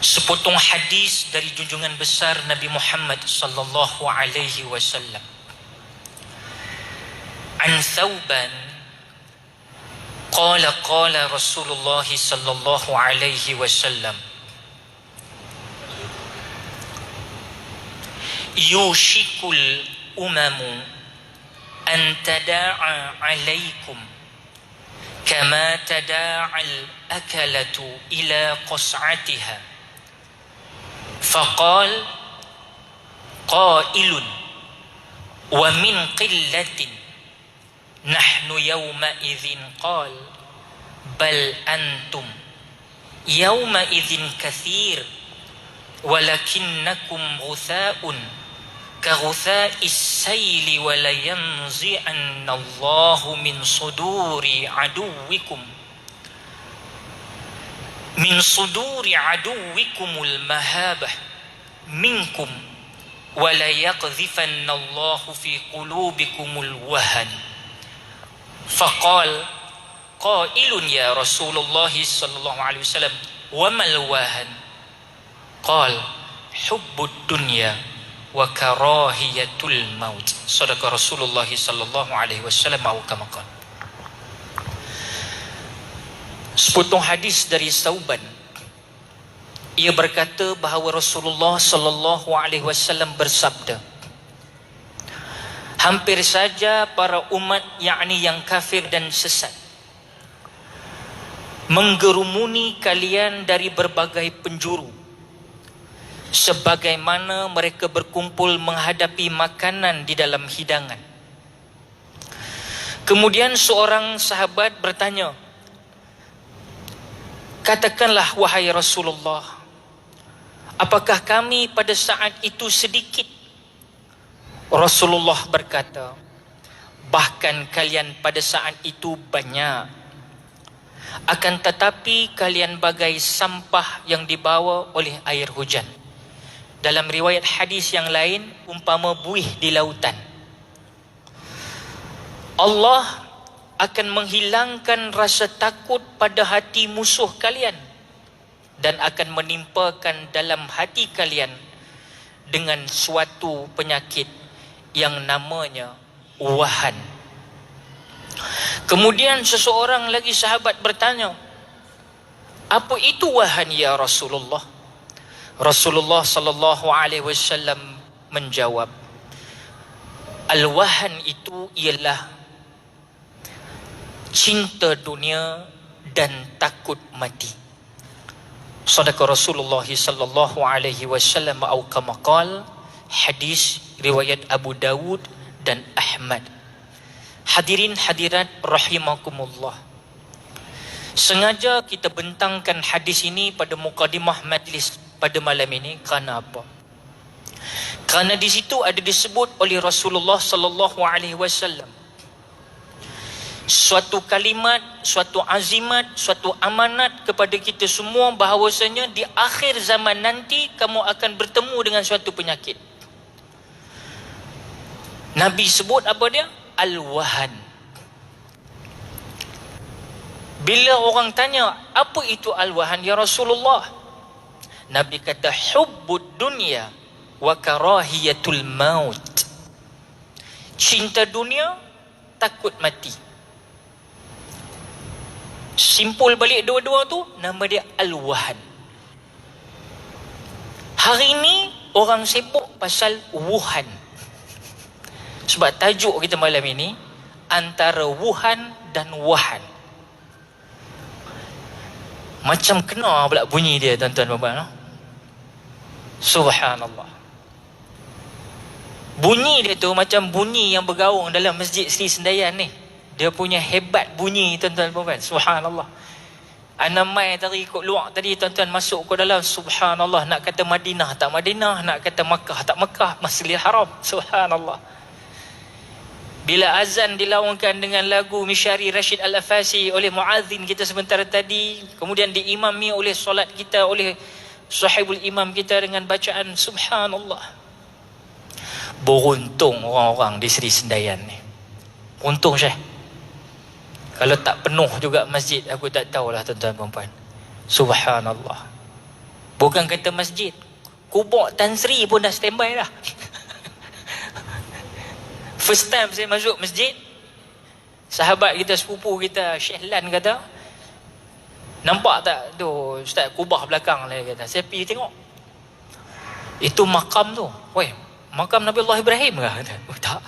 Sepotong hadis dari junjungan besar Nabi Muhammad sallallahu alaihi wasallam. An Thawban qala Rasulullah sallallahu alaihi wasallam, yushikul umamu an tada'a alaikum kama tada'al akalatu ila qas'atiha. Faqal qailun wa min qillatin nahnu yawma idzin qal bal antum yawma idzin katsir walakinnakum ghutha'un ka ghutha'is sayli wa la yanzi'anna Allahu min suduri aduwwikum aduwwikumul mahabah minkum wa la yaqdhifanna Allahu fi qulubikumul wahan. Faqal qailun ya Rasulullah sallallahu alaihi wasallam wa mal wahan? Qal hubbud dunya wa karahiyatul maut. Sadaqa Rasulullah sallallahu alaihi wasallam atau kama qala. Sepotong hadis dari Thawban, ia berkata bahawa Rasulullah sallallahu alaihi wasallam bersabda, hampir saja para umat yakni yang kafir dan sesat menggerumuni kalian dari berbagai penjuru sebagaimana mereka berkumpul menghadapi makanan di dalam hidangan. Kemudian seorang sahabat bertanya, katakanlah wahai Rasulullah, apakah kami pada saat itu sedikit? Rasulullah berkata, bahkan kalian pada saat itu banyak. Akan tetapi kalian bagai sampah yang dibawa oleh air hujan. Dalam riwayat hadis yang lain, umpama buih di lautan. Allah akan menghilangkan rasa takut pada hati musuh kalian dan akan menimpakan dalam hati kalian dengan suatu penyakit yang namanya wahan. Kemudian seseorang lagi sahabat bertanya, apa itu wahan ya Rasulullah? Rasulullah sallallahu alaihi wasallam menjawab, al-wahan itu ialah cinta dunia dan takut mati. Sadaqa Rasulullah sallallahu alaihi wasallam atau kama qala. Hadis riwayat Abu Dawud dan Ahmad. Hadirin hadirat rahimakumullah, sengaja kita bentangkan hadis ini pada mukadimah majlis pada malam ini. Kerana apa? Kerana di situ ada disebut oleh Rasulullah sallallahu alaihi wasallam suatu kalimat, suatu azimat, suatu amanat kepada kita semua bahawasanya di akhir zaman nanti kamu akan bertemu dengan suatu penyakit. Nabi sebut apa dia? Al-wahan. Bila orang tanya, apa itu al-wahan ya Rasulullah? Nabi kata, hubbud dunya wa karahiyatul maut. Cinta dunia, takut mati. Simpul balik dua-dua tu, nama dia al-wahan. Hari ini orang sibuk pasal Wuhan. Sebab tajuk kita malam ini antara Wuhan dan Wahan. Macam kena pula bunyi dia, tuan-tuan dan puan. Subhanallah. Bunyi dia tu macam bunyi yang bergaung dalam Masjid Sri Sendayan ni. Dia punya hebat bunyi, tuan-tuan dan puan. Subhanallah. Ana mai tadi ikut luar tadi, tuan-tuan, masuk ke dalam. Subhanallah. Nak kata Madinah tak Madinah, nak kata Makkah tak Makkah, Masjidil Haram. Subhanallah. Bila azan dilaungkan dengan lagu Mishari Rashid Al-Afasi oleh muazzin kita sebentar tadi, kemudian diimami oleh solat kita oleh sahibul imam kita dengan bacaan subhanallah. Beruntung orang-orang di Sri Sendayan ni. Untung Syekh. Kalau tak penuh juga masjid, aku tak tahulah tuan-tuan dan puan. Subhanallah. Bukan Bukan kata masjid, kubur Tan Sri pun dah standby dah. First time saya masuk masjid, sahabat kita, sepupu kita, Syekh Lan kata, nampak tak tu Ustaz kubah belakang lah, kata. Saya pergi tengok, itu makam tu. Weh, makam Nabi Allah Ibrahim ke? Kata, oh, tak.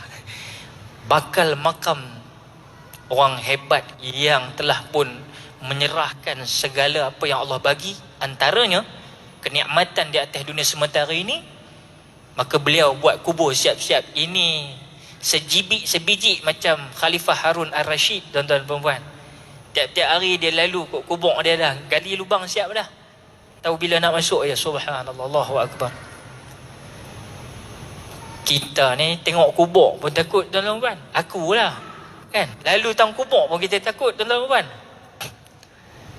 Bakal makam orang hebat yang telah pun menyerahkan segala apa yang Allah bagi, antaranya kenikmatan di atas dunia sementara ini. Maka beliau buat kubur siap-siap. Ini sebiji macam Khalifah Harun Ar-Rashid, tuan-tuan dan puan. Tiap-tiap hari dia lalu kat kubur dia dah, gali lubang siap dah. Tahu bila nak masuk ya. Subhanallah, Allahu Akbar. Kita ni tengok kubur pun takut, tuan-tuan dan puan. Akulah kan, lalu tang kubur pun kita takut, tuan-tuan dan puan.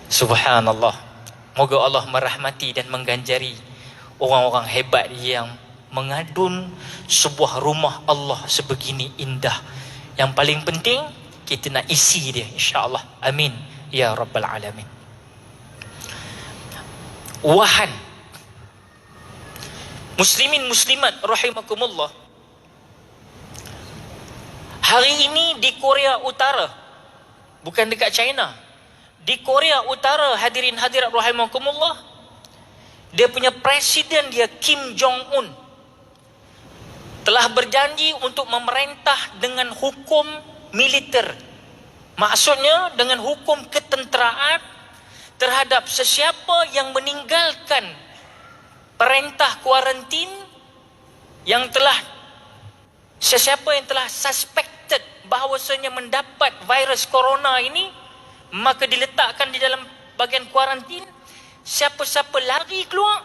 Subhanallah. Moga Allah merahmati dan mengganjari orang-orang hebat yang mengadun sebuah rumah Allah sebegini indah. Yang paling penting kita nak isi dia, insya-Allah. Amin ya rabbal alamin. Wahan muslimin muslimat rahimakumullah, hari ini di Korea Utara, bukan dekat China, di Korea Utara, hadirin hadirat rahimakumullah, dia punya presiden dia, Kim Jong-un, telah berjanji untuk memerintah dengan hukum militer. Maksudnya dengan hukum ketenteraan terhadap sesiapa yang meninggalkan perintah kuarantin, yang telah, sesiapa yang telah suspected bahawasanya mendapat virus corona ini, maka diletakkan di dalam bahagian kuarantin. Siapa-siapa lari keluar,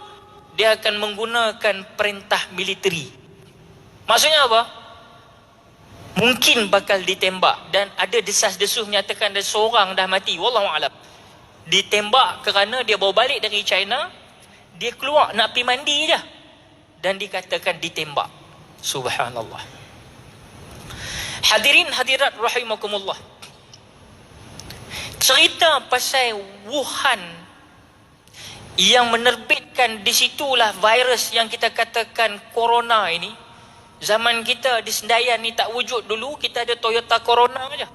dia akan menggunakan perintah militeri. Maksudnya apa? Mungkin bakal ditembak. Dan ada desas-desus menyatakan ada seorang dah mati, wallahualam, ditembak kerana dia bawa balik dari China, dia keluar nak pergi mandi je, dan dikatakan ditembak. Subhanallah. Hadirin hadirat rahimakumullah, cerita pasal Wuhan yang menerbitkan di situlah virus yang kita katakan corona ini. Zaman kita di Sendayan ni tak wujud. Dulu kita ada Toyota Corona aja.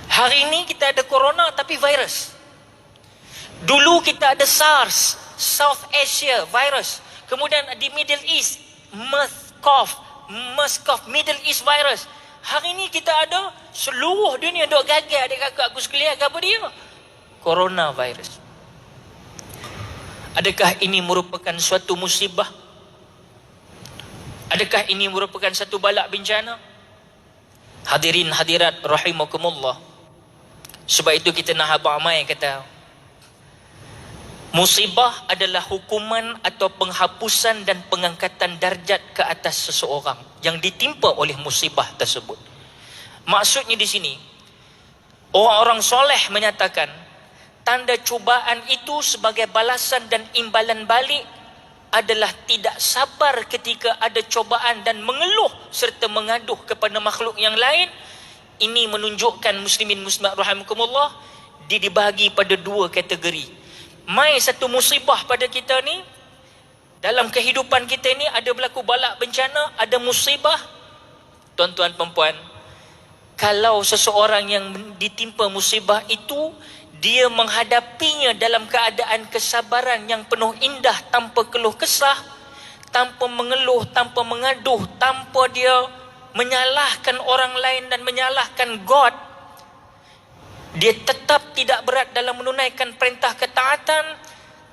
Hari ini kita ada corona tapi virus. Dulu kita ada SARS, South Asia virus. Kemudian di Middle East, MERS-CoV, Middle East virus. Hari ini kita ada seluruh dunia duk gagal, adik-kakak aku sekalian, apa dia? Coronavirus. Adakah ini merupakan suatu musibah? Adakah ini merupakan satu balak bencana? Hadirin hadirat rahimakumullah. Sebab itu kita nak habaq amai kata, musibah adalah hukuman atau penghapusan dan pengangkatan darjat ke atas seseorang yang ditimpa oleh musibah tersebut. Maksudnya di sini, orang-orang soleh menyatakan tanda cubaan itu sebagai balasan dan imbalan balik adalah tidak sabar ketika ada cobaan dan mengeluh serta mengaduh kepada makhluk yang lain. Ini menunjukkan muslimin muslimat rahimakumullah, dia dibahagi pada dua kategori. Mai satu musibah pada kita ni, dalam kehidupan kita ni ada berlaku balak bencana, ada musibah. Tuan-tuan perempuan, kalau seseorang yang ditimpa musibah itu, dia menghadapinya dalam keadaan kesabaran yang penuh indah, tanpa keluh kesah, tanpa mengeluh, tanpa mengaduh, tanpa dia menyalahkan orang lain dan menyalahkan God. Dia tetap tidak berat dalam menunaikan perintah ketaatan.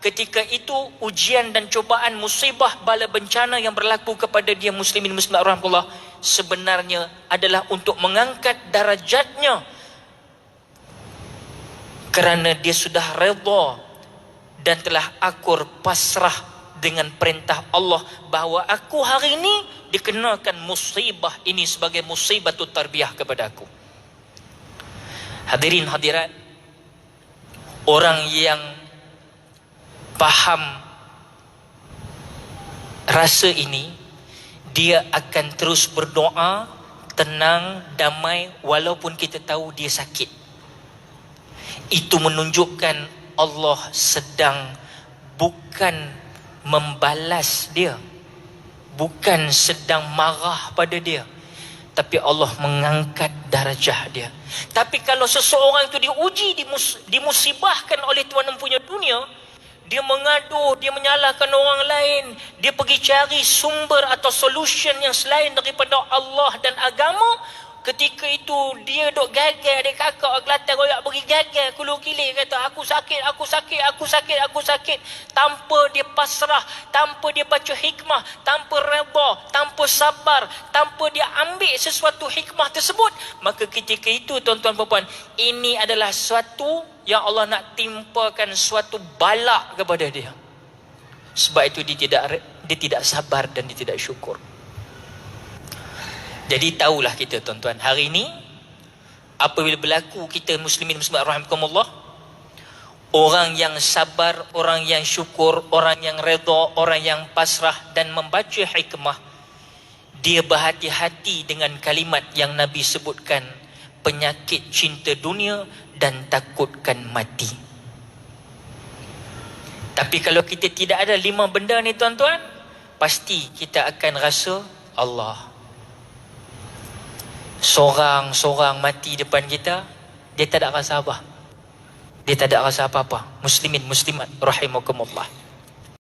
Ketika itu ujian dan cobaan, musibah, bala bencana yang berlaku kepada dia, muslimin muslimat rahmatullah, sebenarnya adalah untuk mengangkat darajatnya, kerana dia sudah redha dan telah akur pasrah dengan perintah Allah bahawa aku hari ini dikenakan musibah ini sebagai musibatut tarbiyah kepada aku. Hadirin hadirat, orang yang faham rasa ini, dia akan terus berdoa tenang, damai, walaupun kita tahu dia sakit. Itu menunjukkan Allah sedang bukan membalas dia, bukan sedang marah pada dia, tapi Allah mengangkat darjah dia. Tapi kalau seseorang itu diuji, dimusibahkan oleh Tuhan mempunyai dunia, dia mengadu, dia menyalahkan orang lain, dia pergi cari sumber atau solution yang selain daripada Allah dan agama. Ketika itu dia duk gagal, dia kakak Kelantan royak bagi gagal, kulu kilir kata aku sakit, aku sakit, aku sakit, aku sakit. Tanpa dia pasrah, tanpa dia baca hikmah, tanpa redha, tanpa sabar, tanpa dia ambil sesuatu hikmah tersebut, maka ketika itu tuan-tuan puan-puan, ini adalah suatu yang Allah nak timpakan suatu balak kepada dia. Sebab itu dia tidak sabar dan dia tidak syukur. Jadi tahulah kita tuan-tuan, hari ini apabila berlaku kita muslimin muslimat rahimakumullah, orang yang sabar, orang yang syukur, orang yang redha, orang yang pasrah dan membaca hikmah, dia berhati-hati dengan kalimat yang Nabi sebutkan, penyakit cinta dunia dan takutkan mati. Tapi kalau kita tidak ada 5 benda ni tuan-tuan, pasti kita akan rasa Allah Seorang mati depan kita, dia tak ada rasa apa. Dia tak ada rasa apa-apa. Muslimin, muslimat, rahimakumullah.